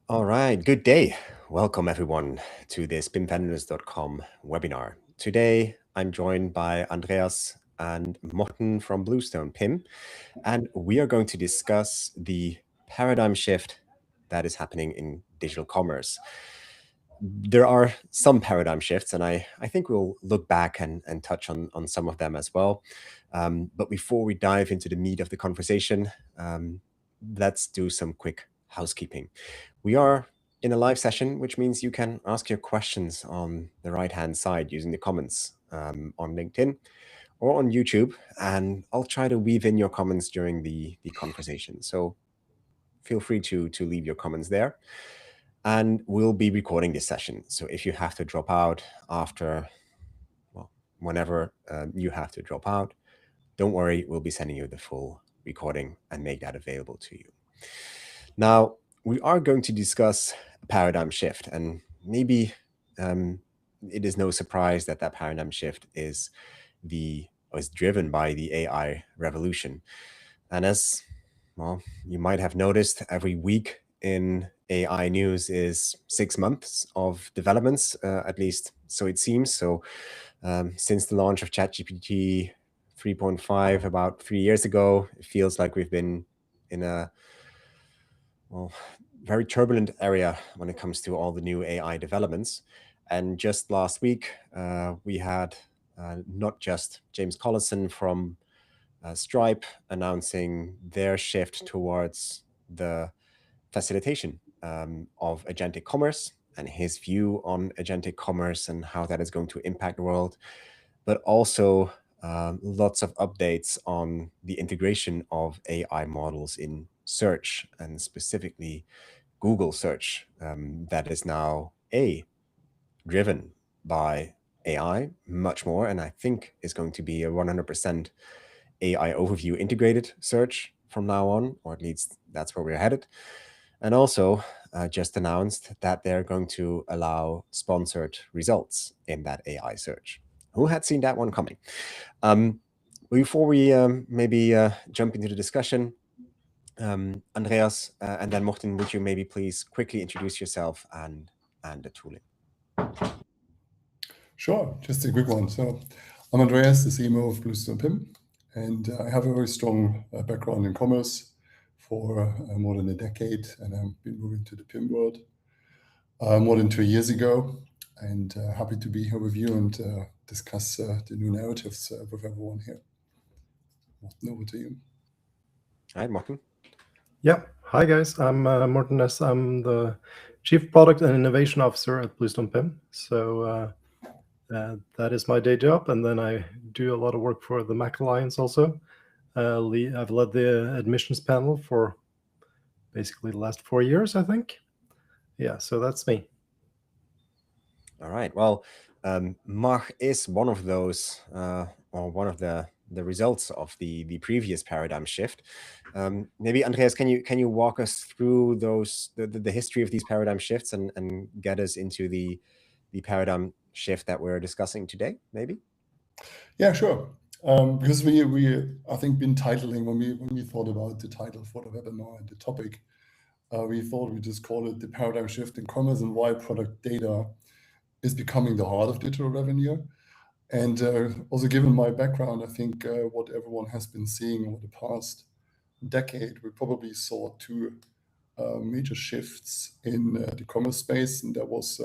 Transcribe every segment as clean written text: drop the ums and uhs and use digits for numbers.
All right, good day. Welcome everyone to this BIMVendors.com webinar. Today I'm joined by Andreas and Morten from Bluestone PIM, and we are going to discuss the paradigm shift that is happening in digital commerce. There are some paradigm shifts, and I think we'll look back and touch on some of them as well. But before we dive into the meat of the conversation, let's do some quick housekeeping. We are in a live session, which means you can ask your questions on the right-hand side using the comments on LinkedIn or on YouTube, and I'll try to weave in your comments during the conversation. So feel free to leave your comments there. And we'll be recording this session. So if you have to drop out after, well, whenever you have to drop out, don't worry, we'll be sending you the full recording and make that available to you. Now, we are going to discuss a paradigm shift, and maybe it is no surprise that that paradigm shift is driven by the AI revolution. And as well, you might have noticed, every week in AI news is 6 months of developments, at least so it seems. So since the launch of ChatGPT 3.5 about 3 years ago, it feels like we've been in a very turbulent area when it comes to all the new AI developments. And just last week, we had not just James Collison from Stripe announcing their shift towards the facilitation of agentic commerce and his view on agentic commerce and how that is going to impact the world, but also lots of updates on the integration of AI models in search, and specifically Google search, that is now driven by AI much more, and I think is going to be a 100% AI overview integrated search from now on, or at least that's where we're headed. And also just announced that they're going to allow sponsored results in that AI search. Who had seen that one coming? Before we maybe jump into the discussion, Andreas and then Morten, would you maybe please quickly introduce yourself and the tooling? Sure, just a quick one. So I'm Andreas, the CMO of Bluestone PIM, and I have a very strong background in commerce for more than a decade, and I've been moving to the PIM world more than 2 years ago, and happy to be here with you and discuss the new narratives with everyone here. Morten, over to you. All right, Morten. Yeah. Hi, guys. I'm Morten Ness. I'm the Chief Product and Innovation Officer at Bluestone PIM. So that is my day job. And then I do a lot of work for the Mac Alliance also. I've led the admissions panel for basically the last 4 years, I think. Yeah, so that's me. All right. Well, Mach is one of those, or one of the results of the previous paradigm shift. Maybe Andreas, can you walk us through the history of these paradigm shifts and get us into the paradigm shift that we're discussing today, maybe? Yeah, sure. Because we I think been titling when we thought about the title for the webinar and the topic, we thought we'd just call it the paradigm shift in commerce and why product data is becoming the heart of digital revenue. And also given my background, I think what everyone has been seeing over the past decade, we probably saw two major shifts in the commerce space. And that was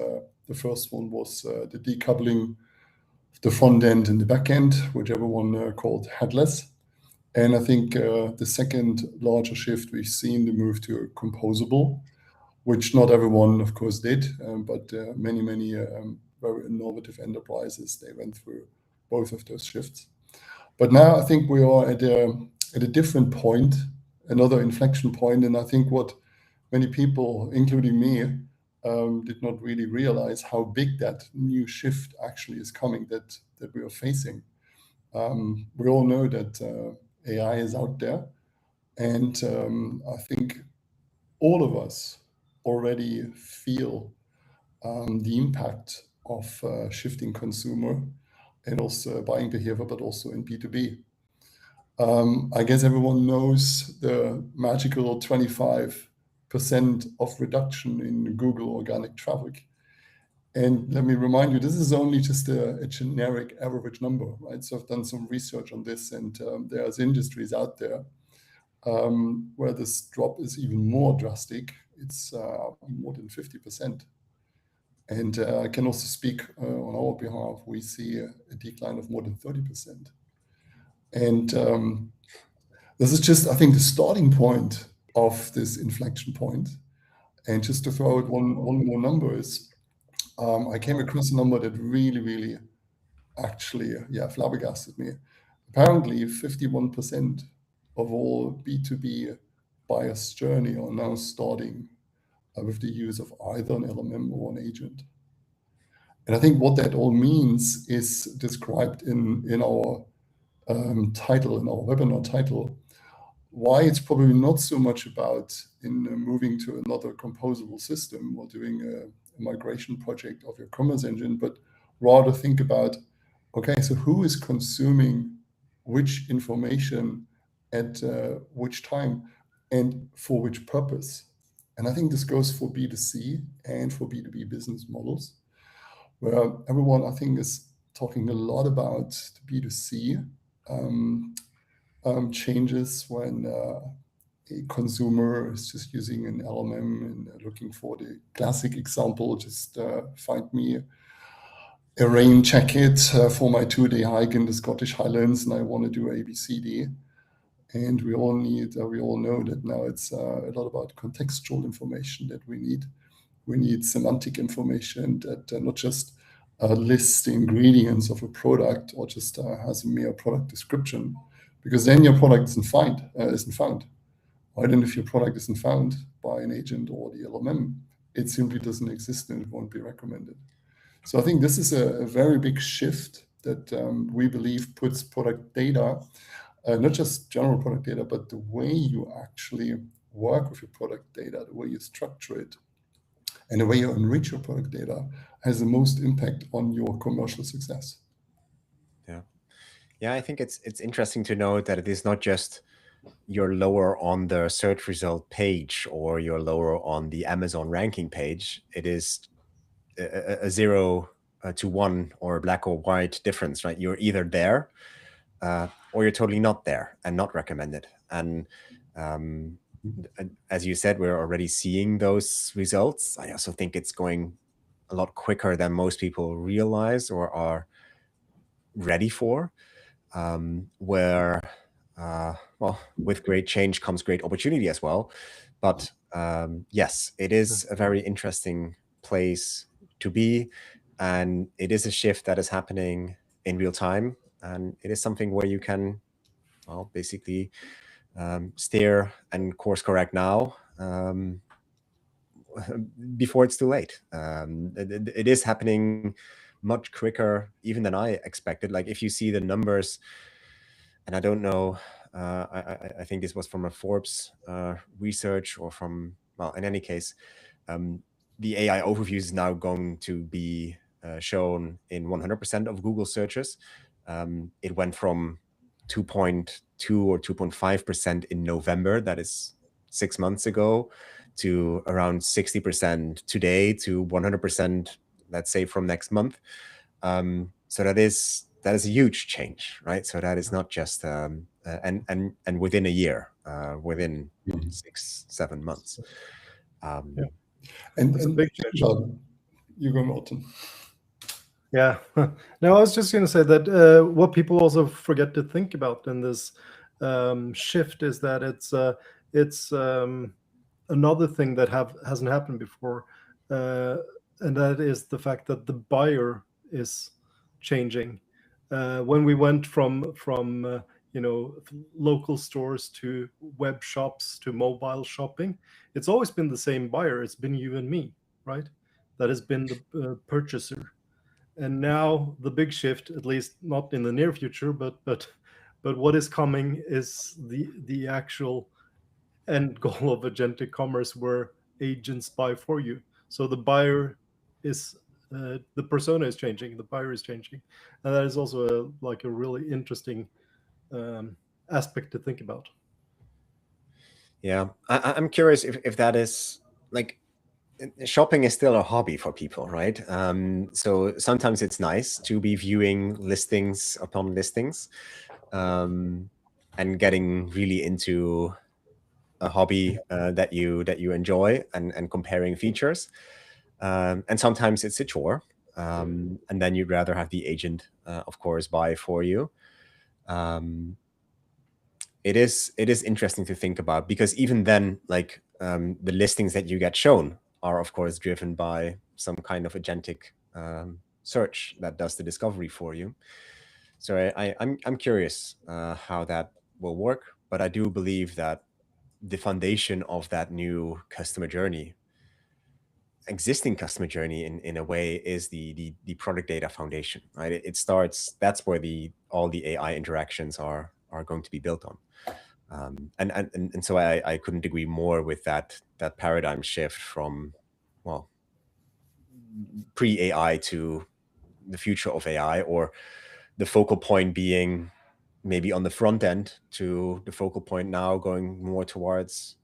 the first one was the decoupling of the front end and the back end, which everyone called headless. And I think the second larger shift we've seen, the move to composable, which not everyone, of course, did, but many very innovative enterprises, they went through both of those shifts. But now I think we are at a different point, another inflection point, and I think what many people, including me, did not really realize how big that new shift actually is coming that we are facing. We all know that AI is out there, and I think all of us already feel the impact of shifting consumer and also buying behavior, but also in B2B. I guess everyone knows the magical 25 of reduction in Google organic traffic. And let me remind you, this is only just a generic average number, right? So I've done some research on this, and there's industries out there where this drop is even more drastic. It's more than 50%. And I can also speak on our behalf. We see a decline of more than 30%. And this is just, I think, the starting point of this inflection point. And just to throw out one more number is, I came across a number that really actually, flabbergasted me. Apparently, 51% of all B2B buyers' journey are now starting with the use of either an LLM or an agent. And I think what that all means is described in our title, in our webinar title, why it's probably not so much about moving to another composable system or doing a migration project of your commerce engine, but rather think about, okay, so who is consuming which information at which time and for which purpose? And I think this goes for B2C and for B2B business models, where everyone, I think, is talking a lot about the B2C changes when a consumer is just using an LLM and looking for the classic example, just find me a rain jacket for my 2-day hike in the Scottish Highlands, and I want to do ABCD. And we all know that now it's a lot about contextual information that we need. We need semantic information that not just lists the ingredients of a product or just has a mere product description, because then your product isn't found. Right? And if your product isn't found by an agent or the LLM, it simply doesn't exist and it won't be recommended. So I think this is a very big shift that we believe puts product data, not just general product data, but the way you actually work with your product data, the way you structure it, and the way you enrich your product data has the most impact on your commercial success. Yeah, I think it's interesting to note that it is not just you're lower on the search result page or you're lower on the Amazon ranking page. It is a 0 to 1 or a black or white difference, right? You're either there or you're totally not there and not recommended. And as you said, we're already seeing those results. I also think it's going a lot quicker than most people realize or are ready for. Where, well, with great change comes great opportunity as well. But yes, it is a very interesting place to be. And it is a shift that is happening in real time. And it is something where you can, well, basically steer and course correct now before it's too late. It is happening much quicker even than I expected. Like if you see the numbers, and I don't know, I think this was from a Forbes research or from, well, in any case, the AI overview is now going to be shown in 100% of Google searches. It went from 2.2 or 2.5% in November, that is 6 months ago, to around 60% today, to 100%, let's say, from next month. So that is a huge change, right? So that is not just and within a year, within 6-7 months. And it's a big change. You go, Morten. Yeah. No, I was just going to say that what people also forget to think about in this shift is that it's another thing that hasn't happened before, and that is the fact that the buyer is changing. When we went from local stores to web shops to mobile shopping, it's always been the same buyer. It's been you and me, right? That has been the purchaser. And now the big shift, at least not in the near future, but what is coming is the actual end goal of agentic commerce, where agents buy for you. So the buyer is the persona is changing, the buyer is changing, and that is also a really interesting aspect to think about. Yeah, I'm curious if that is like, shopping is still a hobby for people, right? So sometimes it's nice to be viewing listings upon listings, and getting really into a hobby that you enjoy, and comparing features. And sometimes it's a chore, and then you'd rather have the agent, of course, buy for you. Um, it is interesting to think about, because even then, like, the listings that you get shown are of course driven by some kind of agentic search that does the discovery for you. So I'm curious how that will work, but I do believe that the foundation of that new customer journey, existing customer journey in a way, is the product data foundation, right? It starts, that's where all the AI interactions are going to be built on. And so I couldn't agree more with that paradigm shift from, well, pre-AI to the future of AI, or the focal point being maybe on the front end to the focal point now going more towards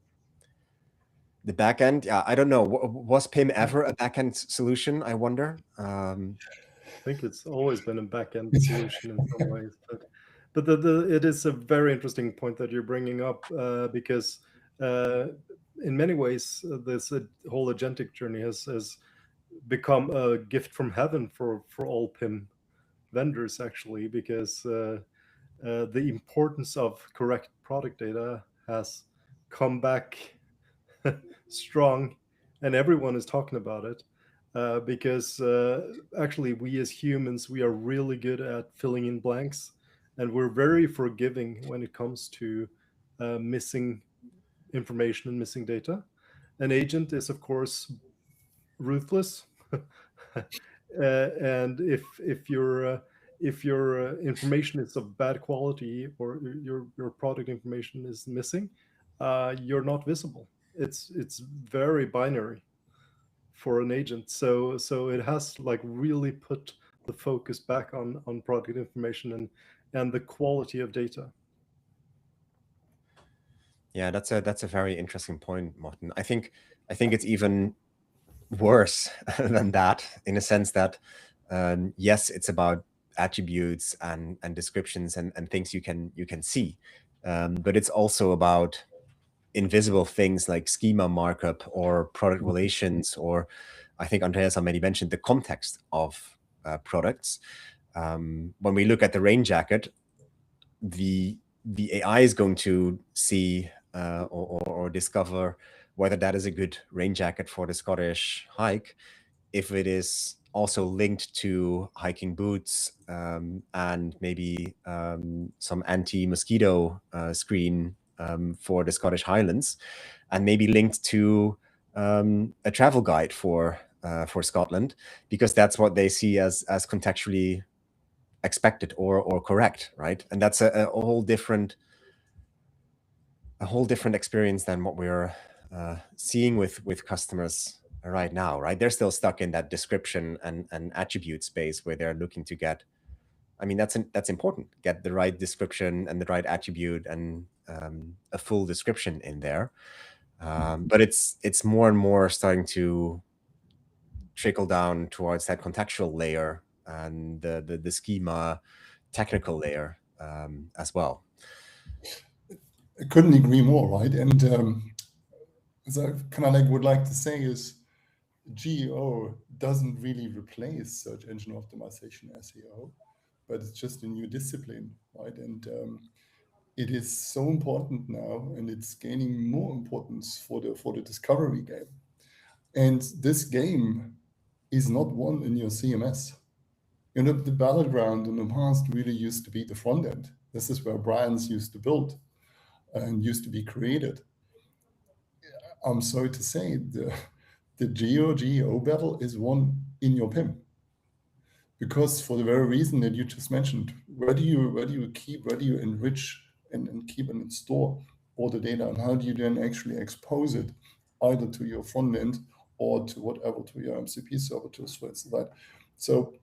the back end. Yeah, I don't know. Was PIM ever a back end solution, I wonder? I think it's always been a back-end solution in some ways, but it is a very interesting point that you're bringing up, because in many ways this whole agentic journey has become a gift from heaven for all PIM vendors, actually, because the importance of correct product data has come back strong, and everyone is talking about it, because actually we as humans, we are really good at filling in blanks, and we're very forgiving when it comes to missing information and missing data. An agent is of course ruthless. And if your information is of bad quality, or your product information is missing, you're not visible. It's very binary for an agent. So it has like really put the focus back on product information and the quality of data. Yeah, that's a very interesting point, Martin. I think it's even worse than that, in a sense that yes, it's about attributes and descriptions and things you can see, but it's also about invisible things like schema markup or product relations, or I think Andreas already mentioned the context of products. When we look at the rain jacket, the AI is going to see or discover whether that is a good rain jacket for the Scottish hike, if it is also linked to hiking boots, and maybe some anti-mosquito screen for the Scottish Highlands, and maybe linked to a travel guide for Scotland, because that's what they see as contextually expected or correct, right? And that's a whole different experience than what we're seeing with customers right now, right? They're still stuck in that description and attribute space where they're looking to get, I mean, that's important, get the right description and the right attribute and a full description in there. But it's more and more starting to trickle down towards that contextual layer and the schema technical layer as well. I couldn't agree more, right? And so kind of like would like to say is GEO doesn't really replace search engine optimization SEO, but it's just a new discipline, right? And it is so important now, and it's gaining more importance for the discovery game. And this game is not won in your CMS. You know, the battleground in the past really used to be the front end. This is where brands used to build and used to be created. I'm sorry to say, the GEO battle is won in your PIM, because for the very reason that you just mentioned, where do you enrich and keep and store all the data, and how do you then actually expose it either to your front end or to whatever, to your MCP server, to Swiss, right? So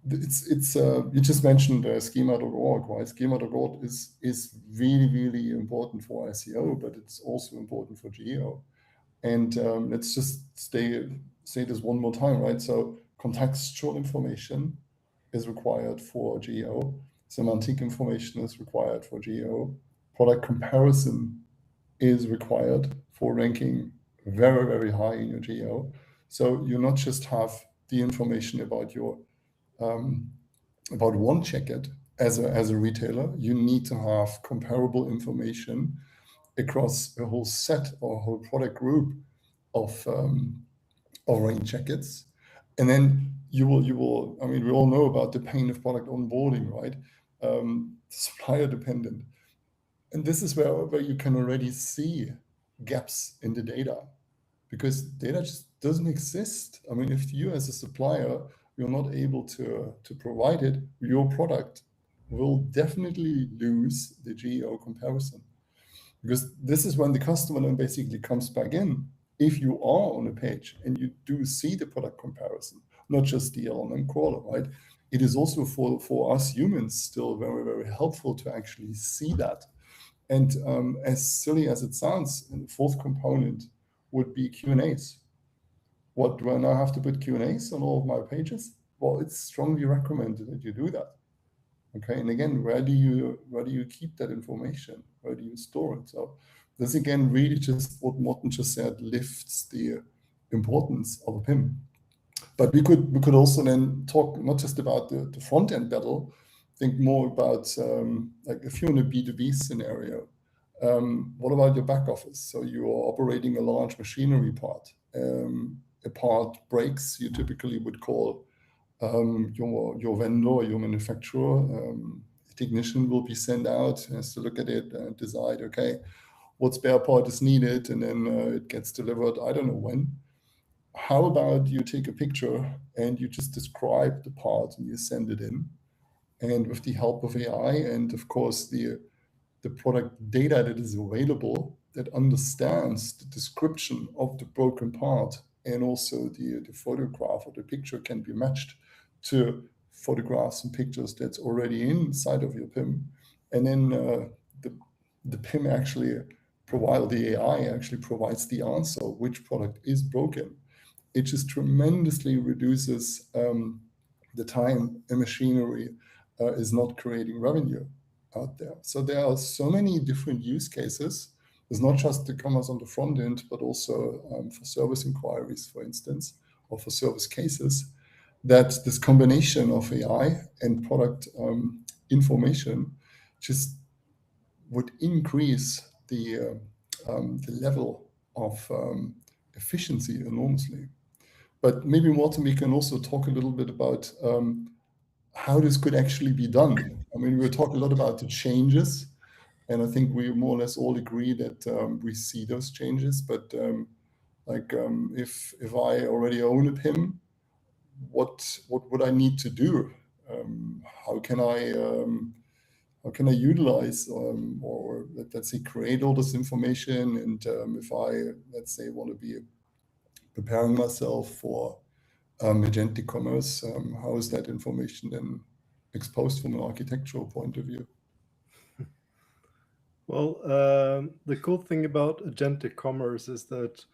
it's you just mentioned schema.org, right? Schema.org is really important for SEO, but it's also important for GEO. And let's just say this one more time, right? So contextual information is required for GEO. Semantic information is required for GEO. Product comparison is required for ranking very high in your GEO. So you not just have the information about your about one checkout as a retailer, you need to have comparable information across a whole set or a whole product group of range checkouts. And then you will, I mean, we all know about the pain of product onboarding, right? Supplier dependent. And this is where you can already see gaps in the data, because data just doesn't exist. I mean, if you as a supplier, you're not able to provide it, your product will definitely lose the GEO comparison. Because this is when the customer then basically comes back in. If you are on a page and you do see the product comparison, not just the LLM crawler, right? It is also for us humans still very helpful to actually see that. And as silly as it sounds, the fourth component would be Q&As. What do I now have to put Q&As on all of my pages? Well, it's strongly recommended that you do that. Okay, and again, where do you keep that information? Where do you store it? So this again really just what Morten just said lifts the importance of a PIM. But we could also then talk not just about the front end battle, think more about like if you're in a B2B scenario, what about your back office? So you are operating a large machinery part. A part breaks, you typically would call your vendor, your manufacturer. A technician will be sent out, has to look at it and decide, okay, what spare part is needed, and then it gets delivered, I don't know when. How about you take a picture and you just describe the part and you send it in, and with the help of AI and of course the product data that is available that understands the description of the broken part, and also the photograph or the picture can be matched to photographs and pictures that's already inside of your PIM. And then the PIM actually the AI actually provides the answer, which product is broken. It just tremendously reduces the time a machinery is not creating revenue out there. So there are so many different use cases. There's not just the commerce on the front end, but also for service inquiries, for instance, or for service cases, that this combination of AI and product information just would increase the level of efficiency enormously. But maybe, Morten, we can also talk a little bit about how this could actually be done. I mean, we talk a lot about the changes, and I think we more or less all agree that we see those changes. But if I already own a PIM, what would I need to do? How can I utilize or let's say create all this information? And if I, let's say, want to be preparing myself for agentic commerce, how is that information then exposed from an architectural point of view? Well, the cool thing about agentic commerce is that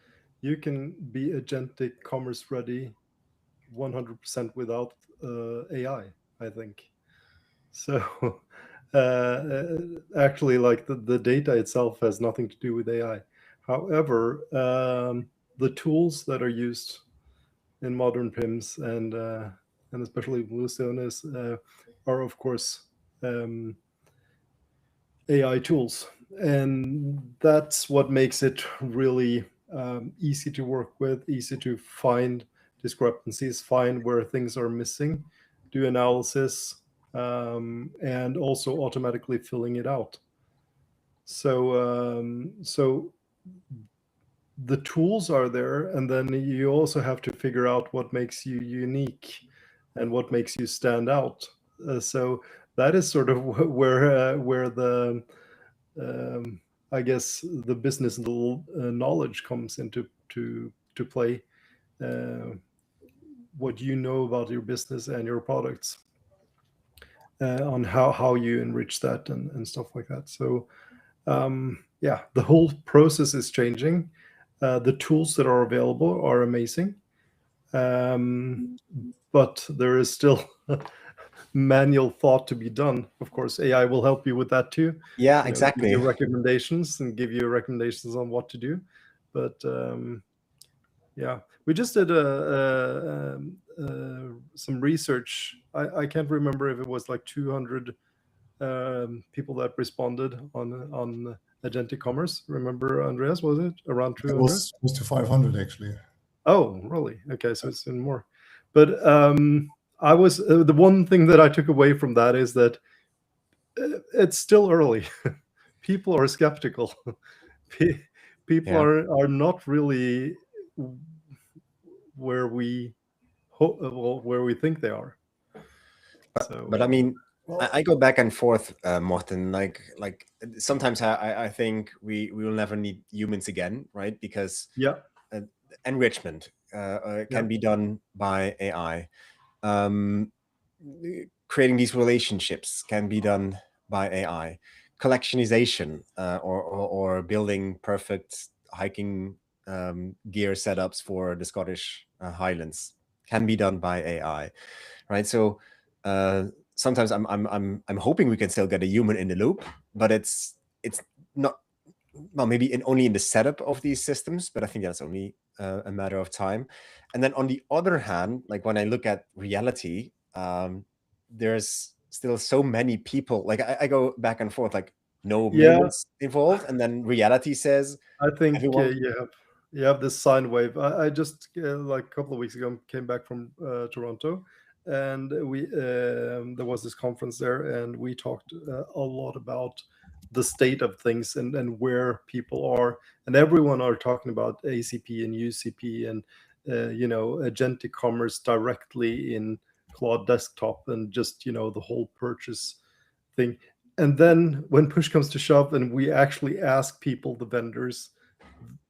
you can be agentic commerce ready 100% without AI, I think. So actually, like the data itself has nothing to do with AI. However, the tools that are used in modern PIMs and especially Bluestone are of course AI tools, and that's what makes it really easy to work with, easy to find discrepancies, find where things are missing, do analysis, and also automatically filling it out. So the tools are there, and then you also have to figure out what makes you unique and what makes you stand out. So that is sort of where the I guess the business knowledge comes into to play. what you know about your business and your products, on how you enrich that and stuff like that. So yeah, the whole process is changing. The tools that are available are amazing, but there is still manual thought to be done. Of course, AI will help you with that too. Yeah, Give exactly. you recommendations and give you recommendations on what to do. But yeah, we just did some research. I can't remember if it was like 200 people that responded on agentic commerce. Remember, Andreas, was it around 200? It was close to 500 actually. Oh, really? Okay, so it's in more. But I was the one thing that I took away from that is that it's still early. People are skeptical. People Yeah. are not really where we where we think they are. But I mean, I go back and forth, Morten. Like sometimes I think we will never need humans again, right? Because yeah, enrichment can be done by AI. Creating these relationships can be done by AI. Collectionization or building perfect hiking gear setups for the Scottish Highlands can be done by AI, right? So sometimes I'm hoping we can still get a human in the loop, but it's not. Well, maybe only in the setup of these systems, but I think that's only a matter of time. And then on the other hand, like when I look at reality, there's still so many people. Like I go back and forth, like no humans involved, and then reality says, I think everyone... you have this sine wave. I just like a couple of weeks ago came back from Toronto, and we there was this conference there, and we talked a lot about the state of things and where people are, and everyone are talking about ACP and UCP and agentic commerce directly in Claude Desktop and just the whole purchase thing. And then when push comes to shove and we actually ask people, the vendors,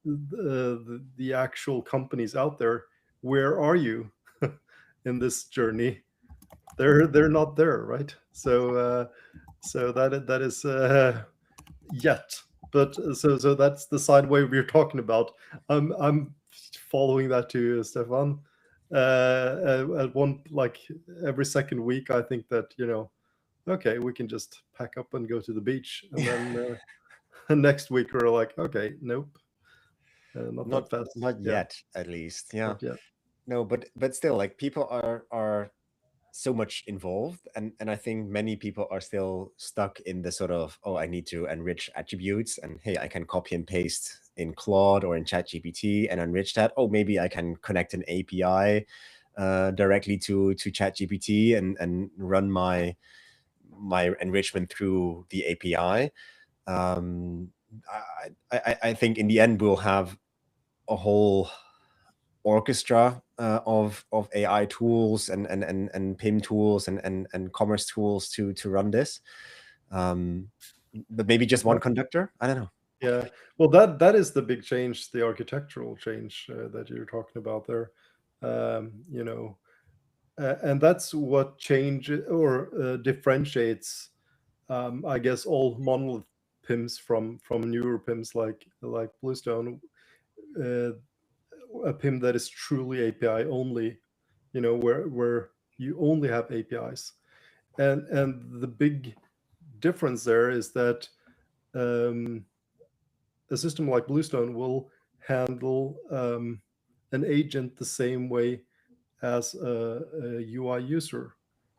the actual companies out there, where are you in this journey? They're not there, right? So that is yet. But so that's the side wave we're talking about. I'm following that too, Stefan. At one, like every second week, I think that okay, we can just pack up and go to the beach, and then next week we're like, okay, nope, not that fast. Not yet, at least. Yeah. Not yet. No, but still, like people are so much involved, and I think many people are still stuck in the sort of, oh, I need to enrich attributes, and hey, I can copy and paste in Claude or in ChatGPT and enrich that. Oh, maybe I can connect an API directly to ChatGPT and run my enrichment through the API. I think in the end we'll have a whole orchestra of AI tools and PIM tools and commerce tools to run this. But maybe just one conductor. I don't know. Yeah, well, that is the big change, the architectural change that you're talking about there. And that's what change or differentiates, I guess, all monolith PIMs from newer PIMs like Bluestone. A PIM that is truly API only, where you only have APIs, and the big difference there is that a system like Bluestone will handle an agent the same way as a UI user,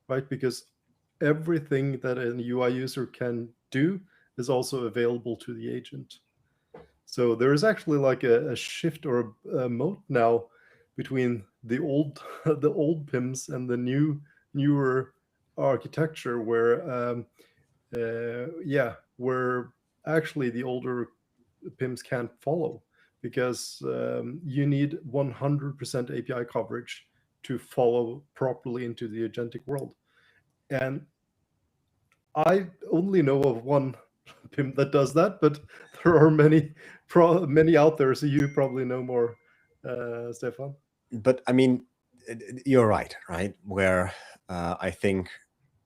right? Because everything that a UI user can do is also available to the agent. So there is actually like a shift or a moat now between the old PIMs and the newer architecture, where where actually the older PIMs can't follow, because you need 100% API coverage to follow properly into the agentic world. And I only know of one PIM that does that, but there are many out there, so you probably know more, Stefan. But I mean, you're right? Where I think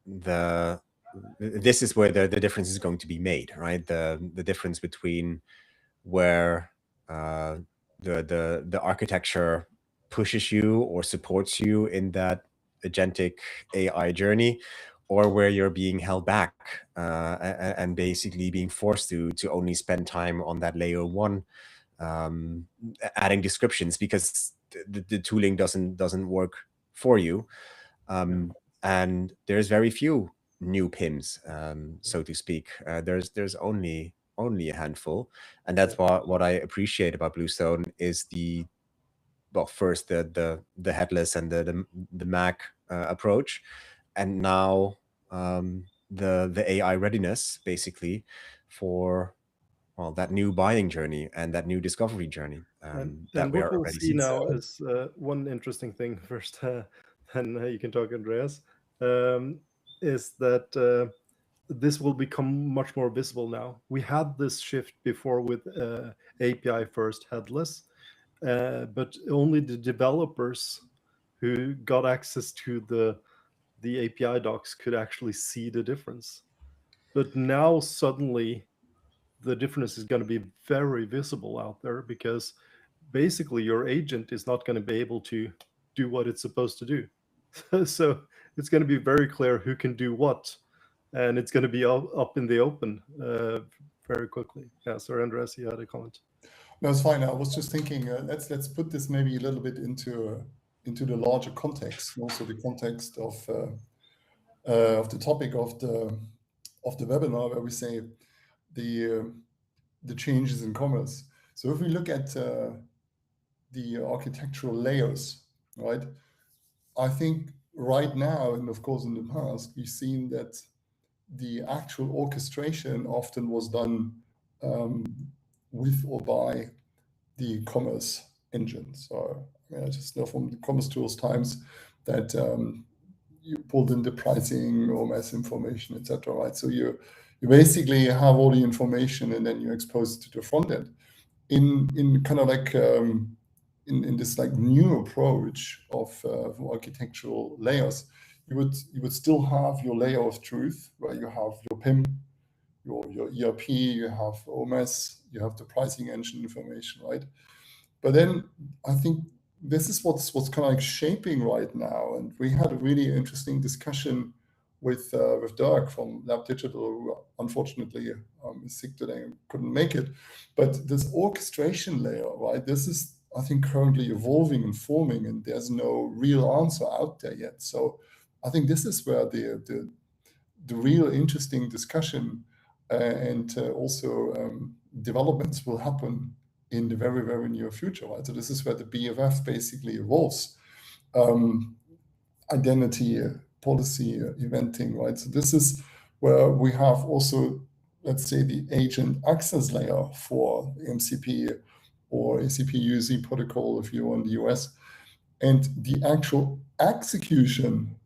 this is where the difference is going to be made, right? The difference between where the architecture pushes you or supports you in that agentic AI journey, or where you're being held back and basically being forced to only spend time on that layer one, adding descriptions because the tooling doesn't work for you. And there's very few new PIMs, so to speak. There's only a handful, and that's what I appreciate about Bluestone is first the headless and the Mac approach, and now the AI readiness basically for that new buying journey and that new discovery journey And that we what are we'll already see seeing. now is one interesting thing first, and you can talk, Andreas, is that this will become much more visible now. We had this shift before with API first headless, but only the developers who got access to the API docs could actually see the difference. But now suddenly the difference is going to be very visible out there, because basically your agent is not going to be able to do what it's supposed to do. So it's going to be very clear who can do what, and it's going to be up in the open very quickly. Yeah, sorry, Andreas, you had a comment. No, it's fine. I was just thinking, let's put this maybe a little bit into the larger context, also the context of the topic of the webinar, where we say the changes in commerce. So if we look at the architectural layers, right? I think right now, and of course in the past, we've seen that the actual orchestration often was done with or by the commerce engine. So I just know from the commerce tools times that you pulled in the pricing, OMS information, etc. Right? So you basically have all the information and then you expose it to the front end. In kind of like in this like new approach of architectural layers, you would still have your layer of truth where you have your PIM, your ERP, you have OMS, you have the pricing engine information, right? But then I think this is what's kind of like shaping right now. And we had a really interesting discussion with Dirk from Lab Digital, who unfortunately is sick today and couldn't make it. But this orchestration layer, right? This is, I think, currently evolving and forming, and there's no real answer out there yet. So I think this is where the real interesting discussion and also developments will happen in the very, very near future, right? So this is where the BFF basically evolves. Identity, policy, eventing, right? So this is where we have also, let's say, the agent access layer for MCP or ACP UC protocol if you're in the US. And the actual execution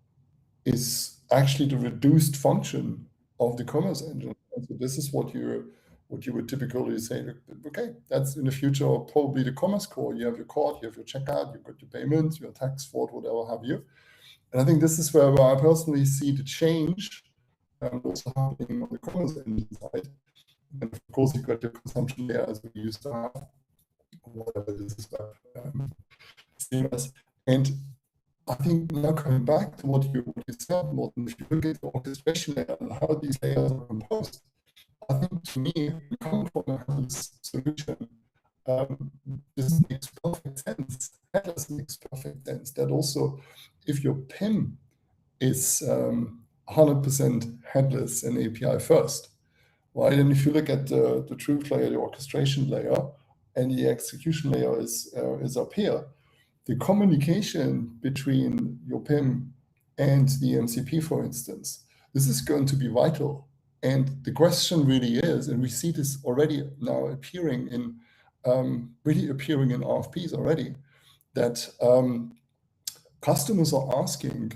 is actually the reduced function of the commerce engine. And so this is what you would typically say, okay, that's in the future probably the commerce core. You have your card, you have your checkout, you've got your payments, your tax fraud, whatever have you. And I think this is where I personally see the change also happening on the commerce engine side. And of course, you've got your consumption layer as we used to have, whatever this is, CMS. And I think now coming back to what you said, Morten, if you look at the orchestration layer and how these layers are composed, I think to me, we come from a headless solution. This makes perfect sense. Headless makes perfect sense. That also, if your PIM is 100% headless and API first, right? And if you look at the truth layer, the orchestration layer, and the execution layer is up here, the communication between your PIM and the MCP, for instance, this is going to be vital. And the question really is, and we see this already now appearing in RFPs already, that customers are asking,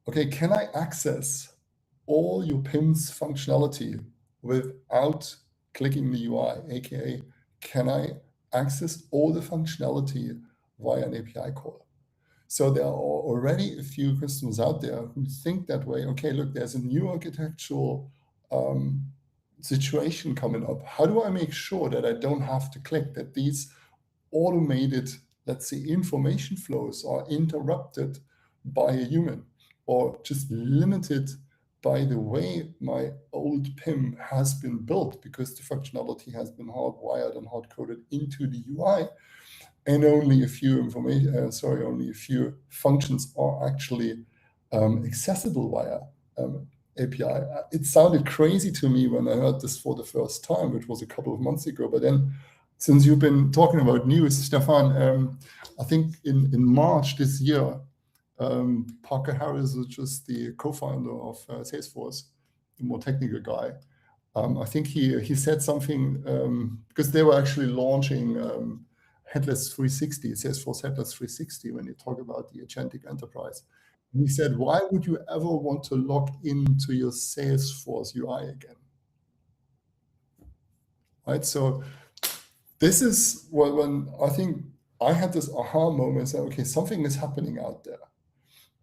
okay, can I access all your PIM's functionality without clicking the UI, aka can I access all the functionality via an API call? So there are already a few customers out there who think that way. Okay, look, there's a new architectural situation coming up. How do I make sure that I don't have to click, that these automated, let's say, information flows are interrupted by a human, or just limited by the way my old PIM has been built, because the functionality has been hardwired and hard-coded into the UI, and only a few functions are actually accessible via API. It sounded crazy to me when I heard this for the first time, which was a couple of months ago. But then, since you've been talking about news, Stefan, I think in March this year, Parker Harris, which is the co-founder of Salesforce, the more technical guy, I think he said something, because they were actually launching Headless 360, Salesforce Headless 360, when you talk about the agentic enterprise. And he said, why would you ever want to log into your Salesforce UI again? Right, so this is when I think I had this aha moment, say, okay, something is happening out there.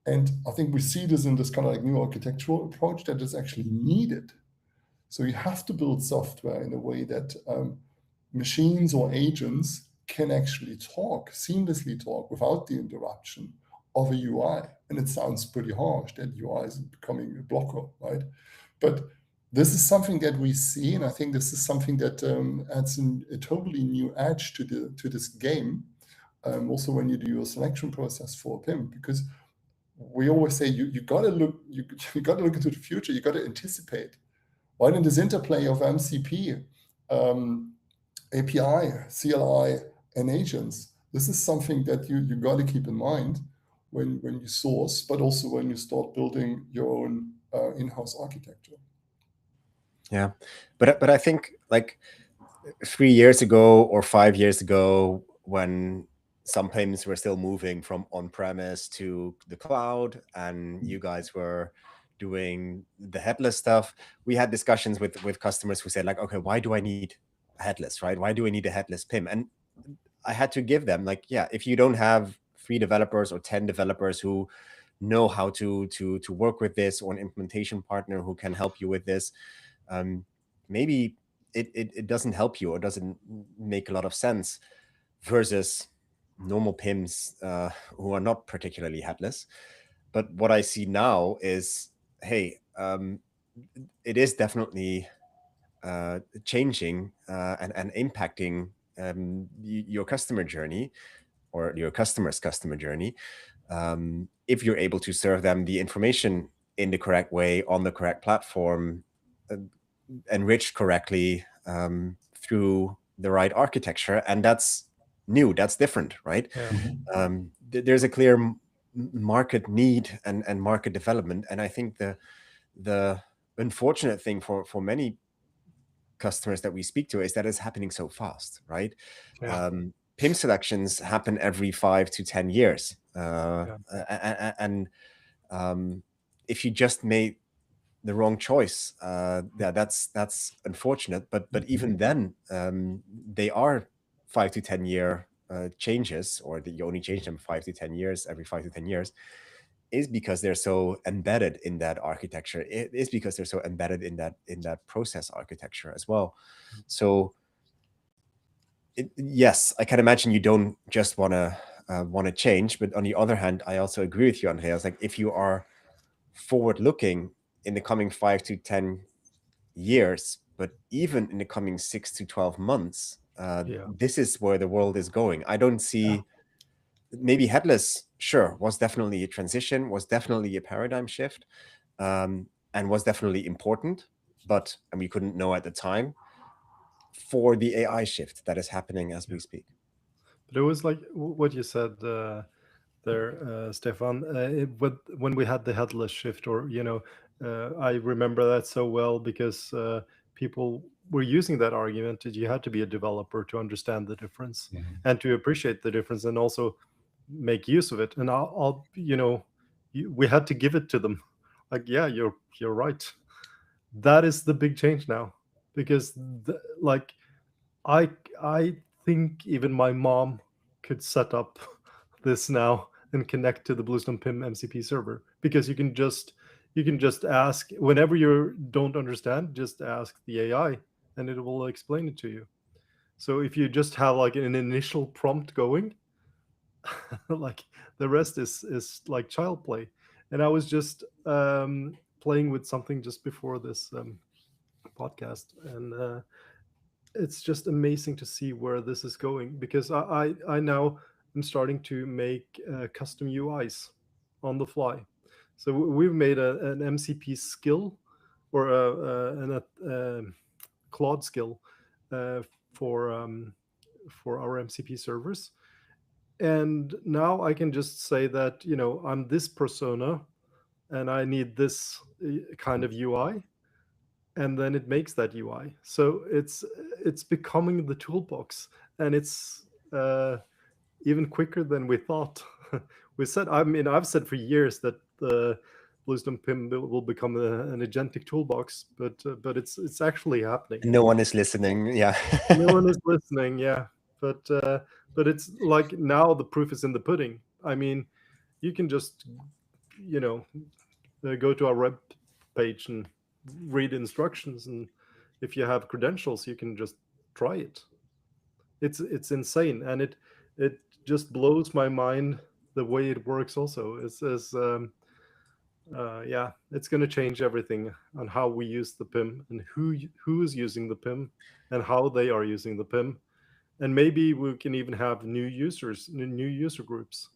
And I think we see this in this kind of like new architectural approach that is actually needed. So you have to build software in a way that machines or agents can actually seamlessly talk without the interruption of a UI. And it sounds pretty harsh that UI is becoming a blocker, right? But this is something that we see, and I think this is something that adds a totally new edge to this game. Also, when you do your selection process for PIM, because we always say you got to look into the future. You got to anticipate. Right, in this interplay of MCP, API, CLI, and agents, this is something that you got to keep in mind when you source, but also when you start building your own in-house architecture. Yeah, but I think like 3 years ago or 5 years ago, when some payments were still moving from on-premise to the cloud, and you guys were doing the headless stuff, we had discussions with customers who said like, okay, why do I need headless, right? Why do I need a headless PIM? And I had to give them like, yeah, if you don't have 3 developers or 10 developers who know how to work with this, or an implementation partner who can help you with this, maybe it doesn't help you or doesn't make a lot of sense, versus normal PIMs who are not particularly headless. But what I see now is, hey, it is definitely changing and impacting your customer journey, or your customer's customer journey, if you're able to serve them the information in the correct way, on the correct platform, enriched correctly through the right architecture. And that's new, that's different, right? Yeah. There's a clear market need and market development. And I think the unfortunate thing for many customers that we speak to is that it's happening so fast, right? Yeah. PIM selections happen every 5 to 10 years. And if you just made the wrong choice, that's unfortunate. But even then, they are 5 to 10 year changes, or that you only change them 5 to 10 years, every 5 to 10 years, is because they're so embedded in that architecture. It is because they're so embedded in that process architecture as well. So yes, I can imagine you don't just want to change, but on the other hand, I also agree with you, Andreas. Like, if you are forward-looking in the coming 5 to 10 years, but even in the coming 6 to 12 months, this is where the world is going. I don't see. Maybe headless, sure, was definitely a transition, was definitely a paradigm shift, and was definitely important, and we couldn't know at the time, for the AI shift that is happening as we speak. But it was like what you said there, Stefan, when we had the headless shift, or I remember that so well, because people were using that argument that you had to be a developer to understand the difference and to appreciate the difference, and also make use of it. And we had to give it to them. Like, yeah, you're right. That is the big change now, because I think even my mom could set up this now and connect to the Bluestone PIM MCP server, because you can just ask whenever you don't understand, just ask the AI and it will explain it to you. So if you just have like an initial prompt going, like the rest is like child play. And I was just playing with something just before this podcast, and it's just amazing to see where this is going, because I now am starting to make custom UIs on the fly. So we've made an MCP skill, or a Claude skill for our MCP servers. And now I can just say that, I'm this persona and I need this kind of UI, and then it makes that UI. So it's becoming the toolbox, and it's even quicker than we thought. I've said for years that the Bluestone PIM will become an agentic toolbox, but it's actually happening. No one is listening. Yeah. No one is listening. Yeah, but it's like now the proof is in the pudding. I mean, you can just go to our web page and read instructions, and if you have credentials, you can just try it. It's insane, and it just blows my mind the way it works. Also, it's it's going to change everything on how we use the PIM, and who is using the PIM, and how they are using the PIM, and maybe we can even have new user groups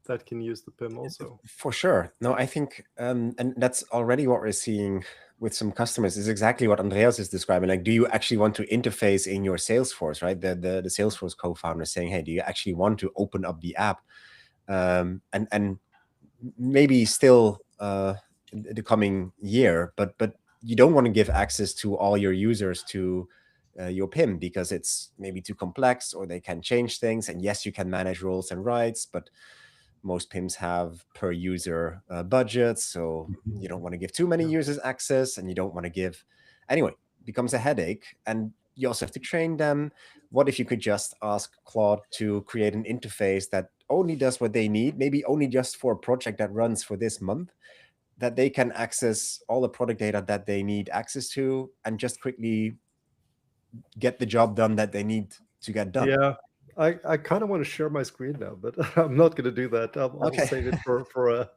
that can use the PIM also. For sure. No, I think, and that's already what we're seeing with some customers, is exactly what Andreas is describing. Like, do you actually want to interface in your Salesforce, right? The Salesforce co-founder saying, hey, do you actually want to open up the app? And maybe still the coming year, but you don't want to give access to all your users to your PIM, because it's maybe too complex, or they can change things. And yes, you can manage roles and rights, but most PIMs have per user budgets, so you don't want to give too many users access, and you don't want to give anyway. It becomes a headache, and you also have to train them. What if you could just ask Claude to create an interface that only does what they need, maybe only just for a project that runs for this month, that they can access all the product data that they need access to, and just quickly get the job done that they need to get done? Yeah, I kind of want to share my screen now, but I'm not going to do that. I'll save it for a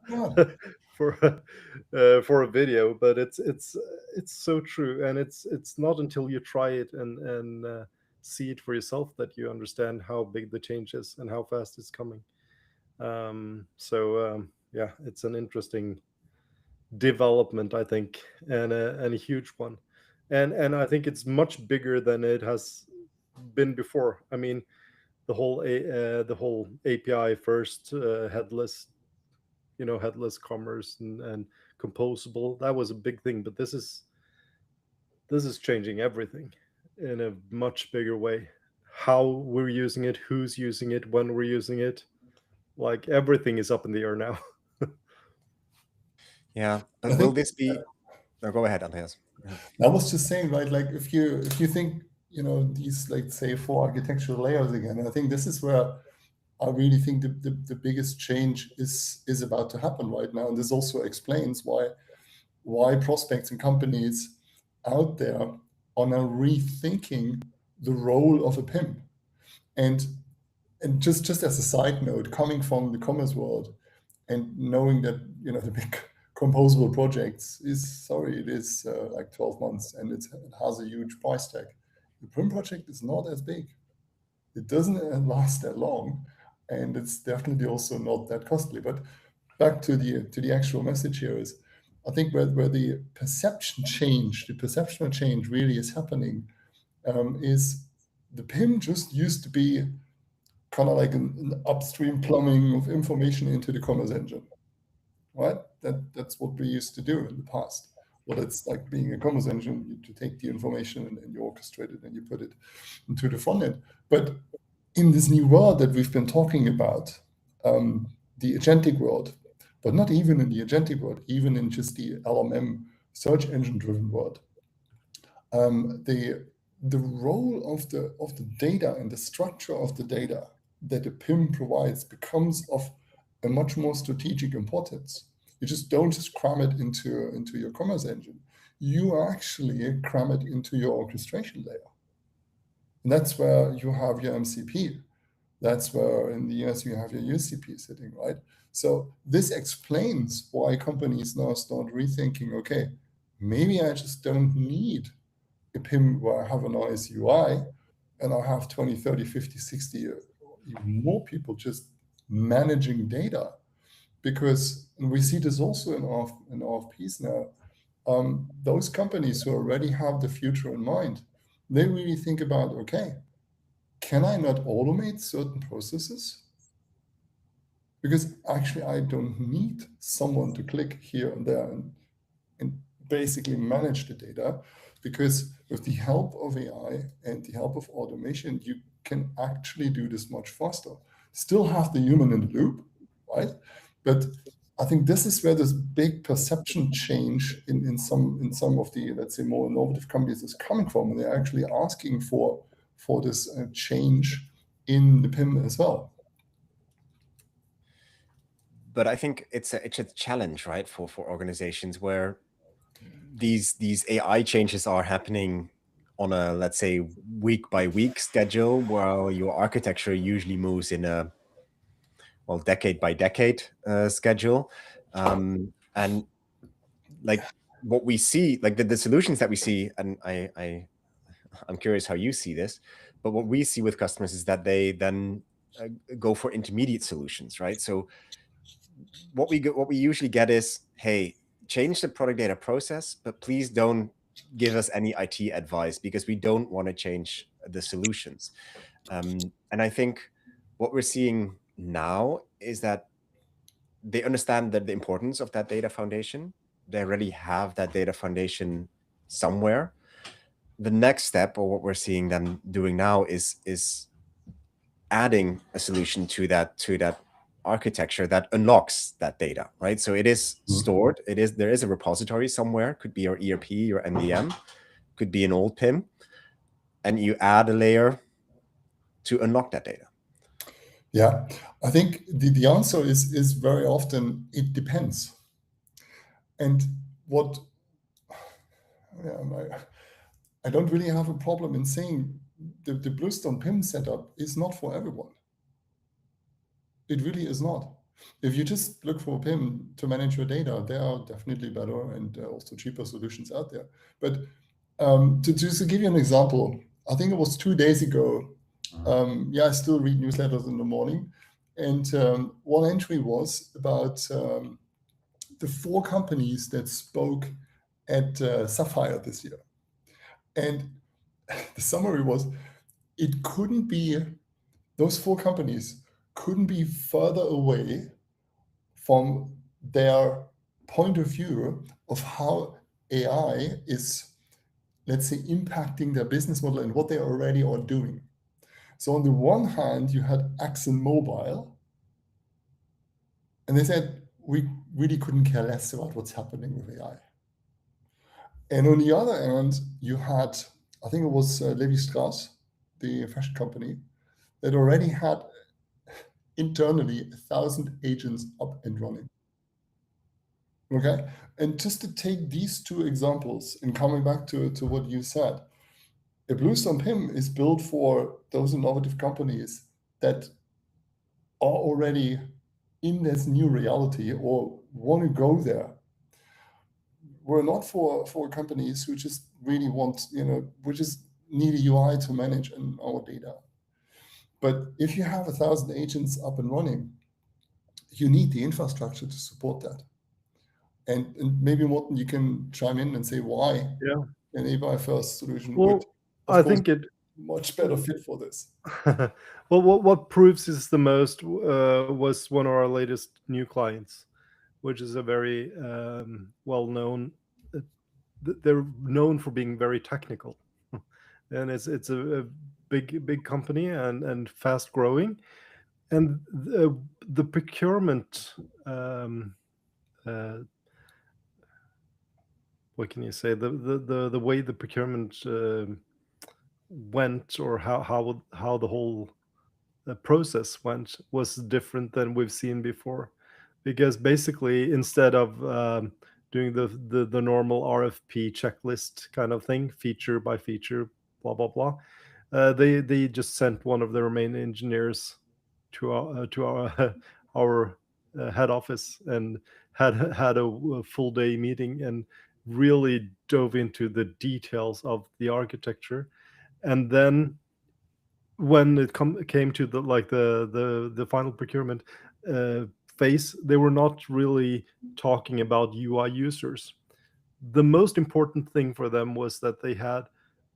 for a video. But it's so true, and it's not until you try it and see it for yourself that you understand how big the change is and how fast it's coming. Yeah, it's an interesting development, I think, and a huge one, and I think it's much bigger than it has been before. I mean, the whole API first, headless commerce and composable, that was a big thing. But this is changing everything in a much bigger way. How we're using it, who's using it, when we're using it, like everything is up in the air now. Yeah, but will this be? No, go ahead, Andreas. I was just saying, right? Like if you think, these, like, say, 4 architectural layers again, I think this is where I really think the biggest change is about to happen right now. And this also explains why prospects and companies out there are now rethinking the role of a PIM. And just as a side note, coming from the commerce world and knowing that, the big composable projects it is like 12 months, and it has a huge price tag. The PIM project is not as big. It doesn't last that long, and it's definitely also not that costly. But back to the actual message here is, I think where the perceptional change really is happening is the PIM just used to be kind of like an upstream plumbing of information into the commerce engine, right? That's what we used to do in the past. Well, it's like being a commerce engine, you take the information and you orchestrate it and you put it into the front end. But in this new world that we've been talking about, the agentic world, but not even in the agentic world, even in just the LLM search engine driven world, the role of the data and the structure of the data that the PIM provides becomes of a much more strategic importance. You just don't just cram it into your commerce engine. You actually cram it into your orchestration layer. And that's where you have your MCP. That's where in the US you have your UCP sitting, right? So this explains why companies now start rethinking, okay, maybe I just don't need a PIM where I have a nice UI and I have 20, 30, 50, 60, even more people just managing data. Because, and we see this also in RFPs now, those companies who already have the future in mind, they really think about, okay, can I not automate certain processes? Because actually I don't need someone to click here and there and basically manage the data, because with the help of AI and the help of automation, you can actually do this much faster. Still have the human in the loop, right? But I think this is where this big perception change in some of the, let's say, more innovative companies is coming from, and they're actually asking for this change in the PIM as well. But I think it's a challenge, right, for organizations where these AI changes are happening on a, let's say, week by week schedule, while your architecture usually moves in a, well, decade by decade schedule. And like what we see, like the solutions that we see, and I'm curious how you see this, but what we see with customers is that they then go for intermediate solutions, right? So what we usually get is, hey, change the product data process, but please don't give us any IT advice because we don't want to change the solutions. And I think what we're seeing now is that they understand that the importance of that data foundation. They already have that data foundation somewhere. The next step, or what we're seeing them doing now, is adding a solution to that architecture that unlocks that data, right? So it is stored. There is a repository somewhere. Could be your ERP, your MDM, could be an old PIM, and you add a layer to unlock that data. Yeah, I think the answer is very often it depends. And what I don't really have a problem in saying the Bluestone PIM setup is not for everyone. It really is not. If you just look for a PIM to manage your data, there are definitely better and also cheaper solutions out there. But to just give you an example, I think it was 2 days ago. I still read newsletters in the morning. And one entry was about the 4 companies that spoke at Sapphire this year. And the summary was, it couldn't be, those 4 companies couldn't be further away from their point of view of how AI is, let's say, impacting their business model and what they already are doing. So on the one hand, you had ExxonMobil, and they said, we really couldn't care less about what's happening with AI. And on the other hand, you had, I think it was Levi Strauss, the fashion company, that already had internally 1,000 agents up and running. Okay, and just to take these 2 examples and coming back to what you said, a Bluestone PIM is built for those innovative companies that are already in this new reality or want to go there. We're not for companies who just really want, we just need a UI to manage our data. But if you have 1,000 agents up and running, you need the infrastructure to support that. And maybe, Morten, you can chime in and say why an AI first solution would, I think it much better fit for this. Well, what proves this the most was one of our latest new clients, which is a very well-known. They're known for being very technical, and it's a big company and fast growing, and the procurement. What can you say? The way the procurement went, or how the whole process went was different than we've seen before, because basically instead of doing the normal RFP checklist kind of thing, feature by feature, blah blah blah, they just sent one of their main engineers to our head office and had a full day meeting and really dove into the details of the architecture. And then when it came to the final procurement phase, they were not really talking about UI users. The most important thing for them was that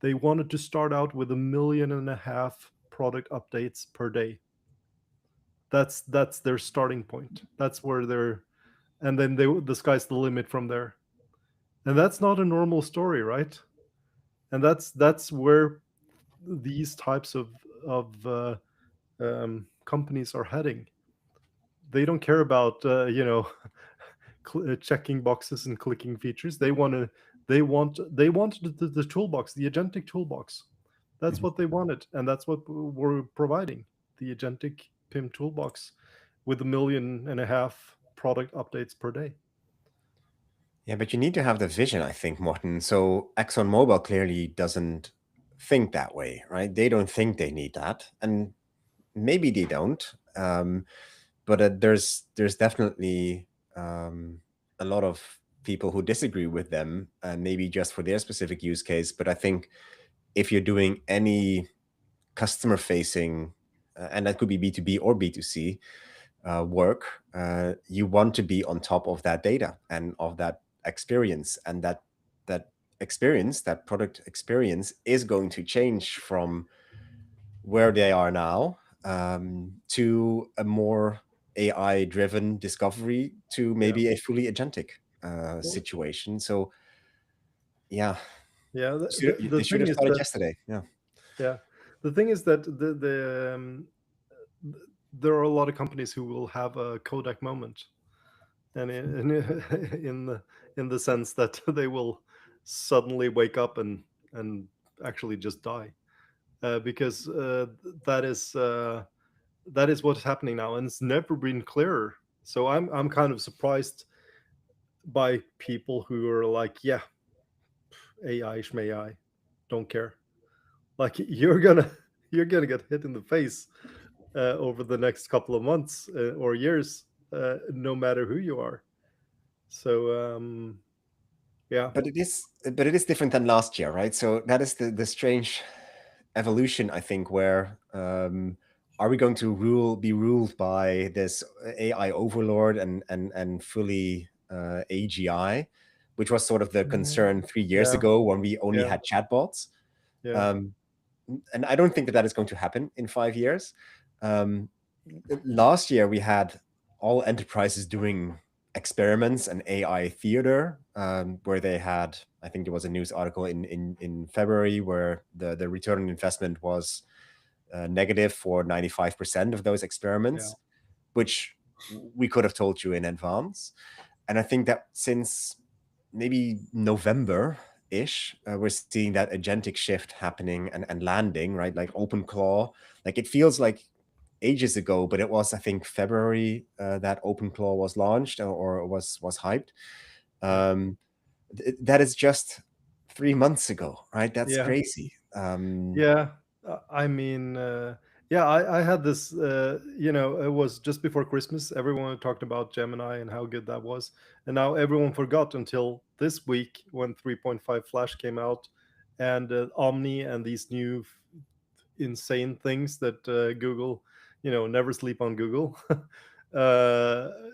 they wanted to start out with 1.5 million product updates per day. That's their starting point. That's where they're, and then the sky's the limit from there. And that's not a normal story, right? And that's where these types of companies are heading. They don't care about checking boxes and clicking features. They want the toolbox, the agentic toolbox. That's what they wanted, and that's what we're providing, the agentic PIM toolbox with 1.5 million product updates per day. Yeah, but you need to have the vision, I think, Morten. So ExxonMobil clearly doesn't think that way, right? They don't think they need that, and maybe they don't. But there's definitely a lot of people who disagree with them, maybe just for their specific use case. But I think if you're doing any customer facing, and that could be B2B or B2C work, you want to be on top of that data and of that experience, and that experience, that product experience, is going to change from where they are now to a more AI driven discovery to maybe a fully agentic situation. So yeah, they should have started yesterday. Yeah, the thing is that there are a lot of companies who will have a Kodak moment, and in the sense that they will suddenly wake up and actually just die, because that is what's happening now, and it's never been clearer. So I'm kind of surprised by people who are like, yeah, AI shmai, don't care. Like, you're gonna get hit in the face over the next couple of months or years, no matter who you are. So yeah, but it is different than last year, right? So that is the strange evolution, I think, where are we going to be ruled by this AI overlord and fully AGI, which was sort of the concern 3 years ago when we only had chatbots. And I don't think that is going to happen in 5 years. Last year, we had all enterprises doing experiments and AI theater, where they had, I think there was a news article in February where the return on investment was negative for 95% of those experiments, which we could have told you in advance. And I think that since maybe November-ish, we're seeing that agentic shift happening and landing, right? Like OpenClaw, like it feels like ages ago, but it was, I think, February that OpenClaw was launched or was hyped. That is just 3 months ago, right? That's crazy. I mean, I had this, it was just before Christmas. Everyone talked about Gemini and how good that was. And now everyone forgot until this week when 3.5 Flash came out, and Omni and these new insane things that Google, never sleep on Google,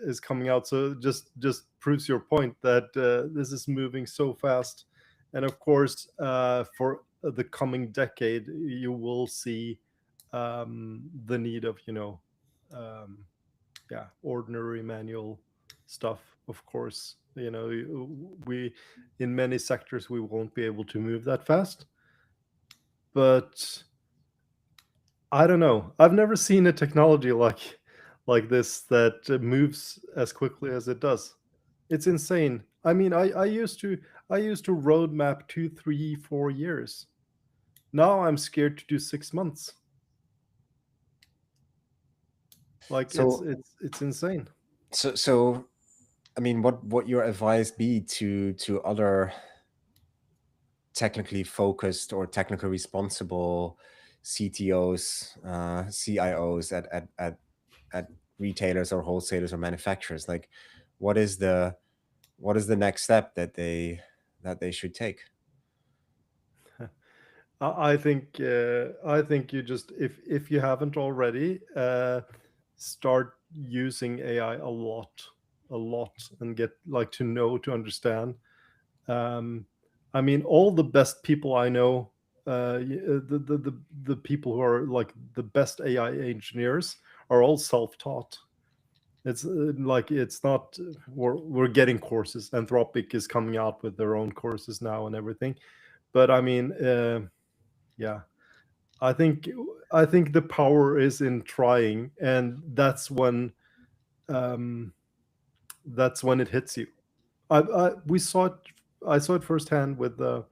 is coming out. So just proves your point that this is moving so fast. And of course, for the coming decade, you will see the need of ordinary manual stuff. Of course, we in many sectors we won't be able to move that fast, but I don't know. I've never seen a technology like this that moves as quickly as it does. It's insane. I mean, I used to roadmap 2, 3, 4 years. Now I'm scared to do 6 months. Like So it's insane. so I mean, what your advice be to other technically focused or technically responsible CTOs, CIOs at retailers or wholesalers or manufacturers? Like, what is the next step that they should take? I think you just, if you haven't already, start using AI a lot, and get like to understand. I mean, all the best people I know, the people who are like the best AI engineers are all self-taught. It's like it's not, we're getting courses. Anthropic is coming out with their own courses now and everything. But I mean, yeah, I think the power is in trying, and that's when it hits you. I saw it firsthand with a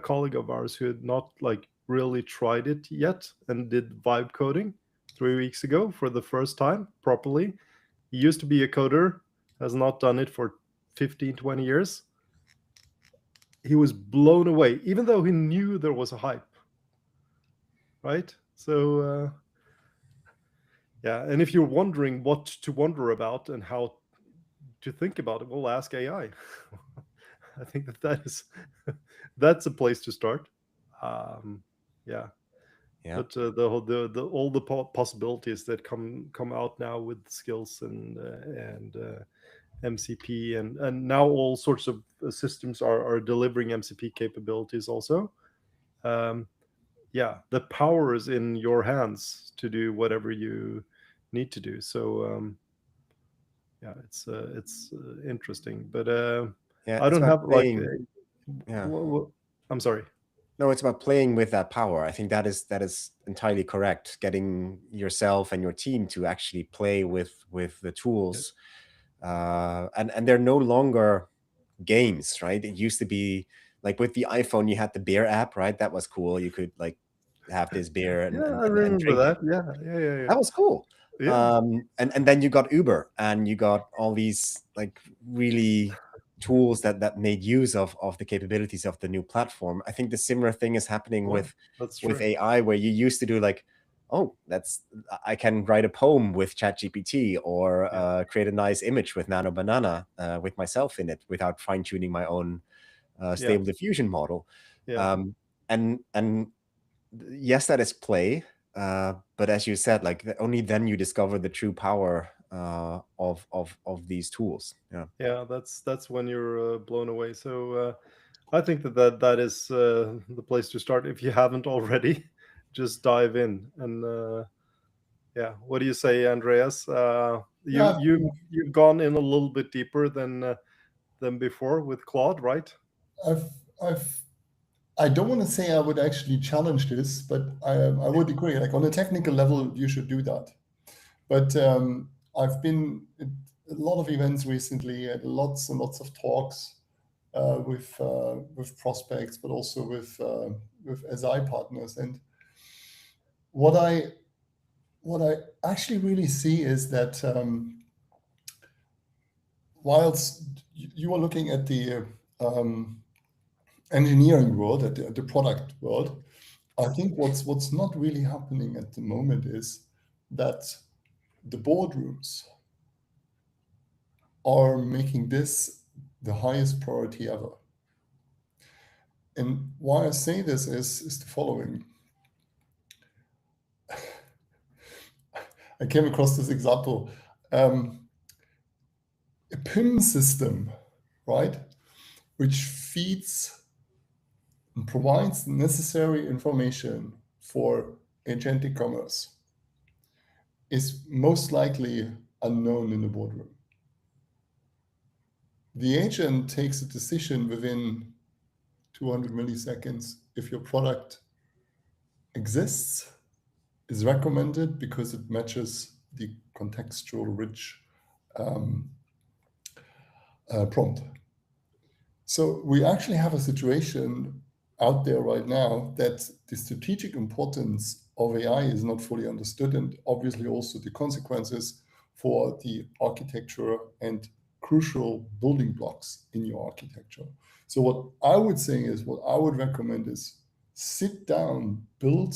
colleague of ours who had not like really tried it yet and did vibe coding 3 weeks ago for the first time properly. He used to be a coder, has not done it for 15, 20 years. He was blown away, even though he knew there was a hype. Right? So, yeah. And if you're wondering what to wonder about and how to think about it, well, ask AI. I think that's a place to start. Yeah. Yeah. But all the possibilities that come out now with skills and MCP and now all sorts of systems are delivering MCP capabilities also. Yeah, the power is in your hands to do whatever you need to do. So yeah, it's interesting, but Yeah, I it's don't about have playing. like Yeah. I'm sorry. No, it's about playing with that power. I think that is entirely correct. Getting yourself and your team to actually play with the tools, and they're no longer games, right? It used to be like with the iPhone, you had the beer app, right? That was cool. You could like have this beer and Yeah, I remember drink that. it. Yeah. That was cool. Yeah. And then you got Uber, and you got all these like really tools that made use of the capabilities of the new platform. I think the similar thing is happening Well, that's with true. AI, where you used to do like, oh, I can write a poem with ChatGPT, or create a nice image with Nano Banana with myself in it without fine tuning my own Stable Diffusion model. Yeah. And yes, that is play. But as you said, like only then you discover the true power of these tools. Yeah, that's when you're blown away. So I think that is the place to start if you haven't already. Just dive in and yeah. What do you say, Andreas? Yeah, You've gone in a little bit deeper than before with Claude, right? I don't want to say I would actually challenge this, but I would agree. Like on a technical level, you should do that. But I've been at a lot of events recently, at lots and lots of talks with prospects, but also with SI partners. And what I actually really see is that whilst you are looking at the engineering world, at the product world, I think what's not really happening at the moment is that the boardrooms are making this the highest priority ever. And why I say this is the following. I came across this example. A PIM system, right, which feeds and provides the necessary information for agentic commerce, is most likely unknown in the boardroom. The agent takes a decision within 200 milliseconds if your product exists, is recommended because it matches the contextual rich prompt. So we actually have a situation out there right now that the strategic importance of AI is not fully understood, and obviously also the consequences for the architecture and crucial building blocks in your architecture. So what I would say is, what I would recommend is sit down, build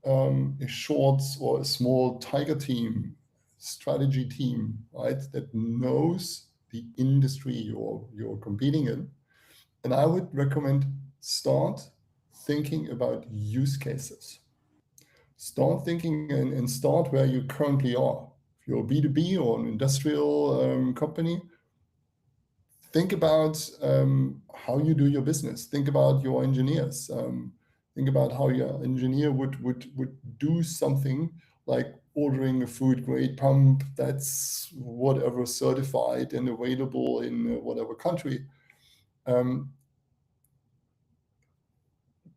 a short or a small tiger team, strategy team, right, that knows the industry you're competing in. And I would recommend start thinking about use cases. Start thinking and start where you currently are. If you're a B2B or an industrial company, think about how you do your business. Think about your engineers. Think about how your engineer would do something like ordering a food grade pump that's whatever certified and available in whatever country.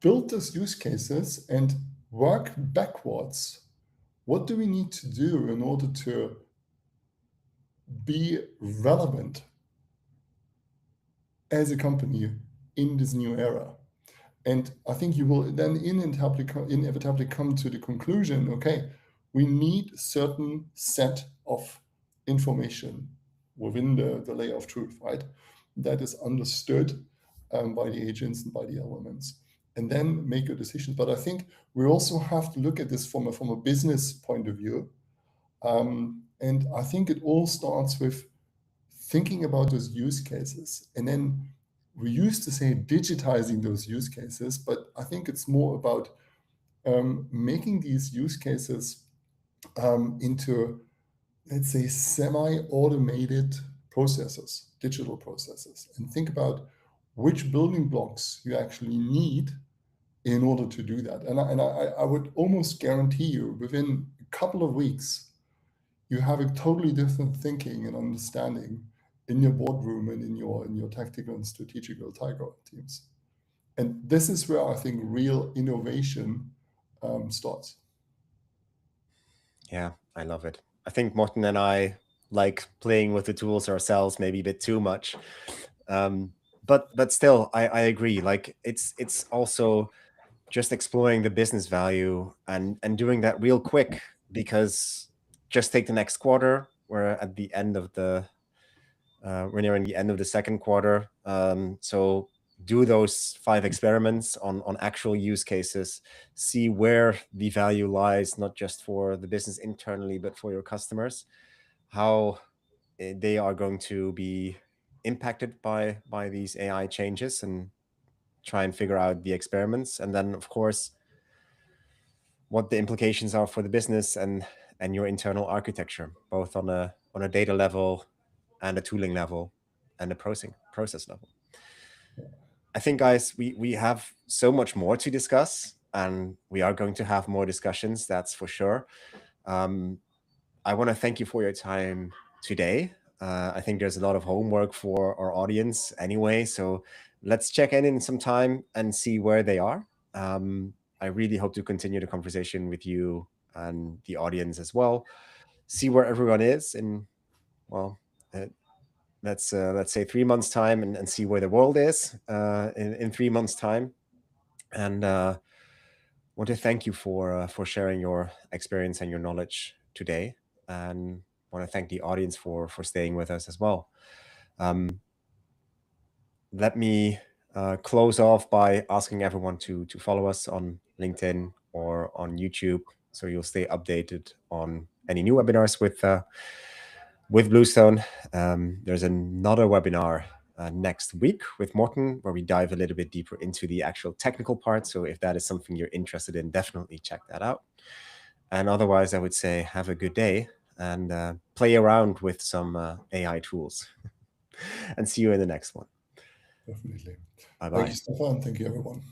Build those use cases and work backwards. What do we need to do in order to be relevant as a company in this new era? And I think you will then inevitably come to the conclusion, okay, we need a certain set of information within the layer of truth, right? That is understood by the agents and by the elements, and then make your decisions. But I think we also have to look at this from a business point of view. And I think it all starts with thinking about those use cases. And then we used to say digitizing those use cases, but I think it's more about making these use cases into, let's say, semi-automated processes, digital processes, and think about which building blocks you actually need in order to do that. And I would almost guarantee you within a couple of weeks, you have a totally different thinking and understanding in your boardroom and in your tactical and strategical tiger teams. And this is where I think real innovation starts. Yeah, I love it. I think Morten and I like playing with the tools ourselves, maybe a bit too much. But still, I agree. Like it's also just exploring the business value and doing that real quick, because just take the next quarter. We're at the end of we're nearing the end of the second quarter. So do those 5 experiments on actual use cases, see where the value lies, not just for the business internally, but for your customers, how they are going to be impacted by these AI changes, and try and figure out the experiments. And then, of course, what the implications are for the business and your internal architecture, both on a data level and a tooling level and a process level. I think, guys, we have so much more to discuss, and we are going to have more discussions, that's for sure. I want to thank you for your time today. I think there's a lot of homework for our audience anyway, so let's check in some time and see where they are. I really hope to continue the conversation with you and the audience as well. See where everyone is in, well, let's say 3 months time, and see where the world is in 3 months time. And want to thank you for sharing your experience and your knowledge today, and want to thank the audience for staying with us as well. Let me close off by asking everyone to follow us on LinkedIn or on YouTube, so you'll stay updated on any new webinars with Bluestone. There's another webinar next week with Morten, where we dive a little bit deeper into the actual technical part. So if that is something you're interested in, definitely check that out. And otherwise, I would say have a good day and play around with some AI tools. And see you in the next one. Definitely. Bye-bye. Thank you, Stefan. Thank you, everyone.